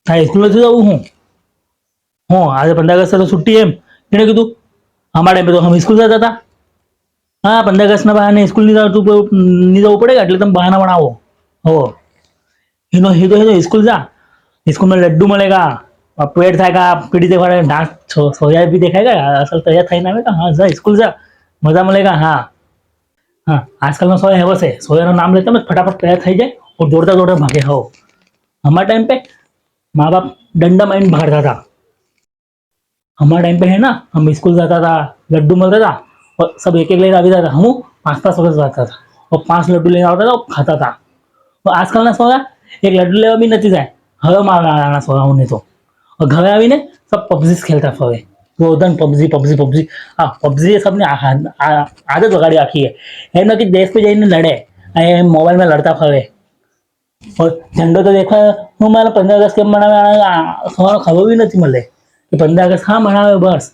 હા સ્કૂલ નથી જવું હું આજે 15 અગસ્ટ તો છुट्टी એમ એને કીધું અમારા ટાઈમ पे तो हम स्कूल जाता था। हाँ 15 अगस्त ना बहाने स्कूल नहीं जाओ तो नहीं जाओ पड़ेगा એટલે તમે બહાના બનાવો हो हीरो स्कूल जा स्कूल में लड्डू मिलेगा पेट खाएगा पीढ़ी देखा डांस सोया भी देखाएगा असल तैयार थी ना हाँ जा स्कूल जा मजा मिलेगा। हाँ हाँ आजकल में सोया है वैसे सोया नाम लेते हैं फटाफट तैयार थी जाए और दौड़ता दौड़ता भागे हो। हमारे टाइम पे माँ बाप डंडा माइन भागता था। हमारे टाइम पे है ना हम स्कूल जाता था लड्डू मिलता था और सब एक लेने आ था हम 5-5 वर्ष जाता था और 5 लड्डू लेने आता था और खाता था। और आजकल ना सोया एक लड्डू लेवा भी नहीं जाए હવે મારા સોયાઓને તો ઘરે આવીને सब पबजी खेलता फरे रोदन पबजी पबजी पबजी हाँ पबजी सबने आदत वगाड़ी आखी है एम कि देश पे जाइए लड़े मोबाइल में लड़ता फरे और झंडो तो देखो हूँ मारे 15 अगस्त केम मनावे सवार खबर भी नहीं मिले कि 15 अगस्त हाँ मनावे बस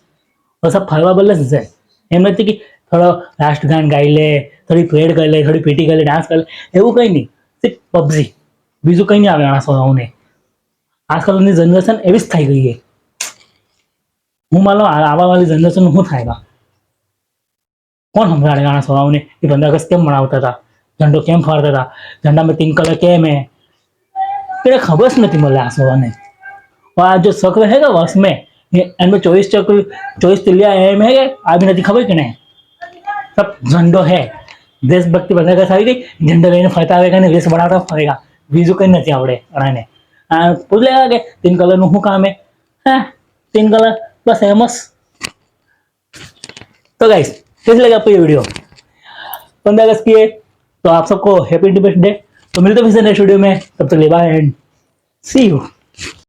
और सब फरवा बदले से एम नहीं कि थोड़ा राष्ट्रगान गाई ले थोड़ी परेड कर ले थोड़ी पीटी कर ले डांस कर ले એવું કઈ નહીં સિર્ફ પબજી બીજું કઈ નહીં આવે આના સોયાઓને। આજકાલની જનરેશન એવી જ થઈ ગઈ છે। હું માનો આવા વાળી જનરેશન શું થાય કોણ સમજાડે આના સોયાઓને कि 15 अगस्त કેમ મનાવતા હતા झंडो કેમ ફાડતા હતા झंडा में 3 कलर કેમ है એને ખબર જ નથી મળે આ સોયાને। और आज जो शक रहेगा वर्ष में इनमें 24 तिलिया एम है आ भी नहीं खबर कि नहीं सब झंडो है देशभक्ति 15 अगस्त आई गई झंडो लेने फरता आवेगा ने वेश बनाता फरेगा बीजू कहीं नहीं आवड़े अणाने पूछ लेगा कि 3 कलर નું શું કામ है हाँ 3 कलर बस फेमस। तो गाइस कैसे लगा आपको ये वीडियो 15 अगस्त की है तो आप सबको हैप्पी इंडिपेंडेंस डे। तो मिलते हैं फिर से नेक्स्ट वीडियो में तब तक बाय एंड सी यू।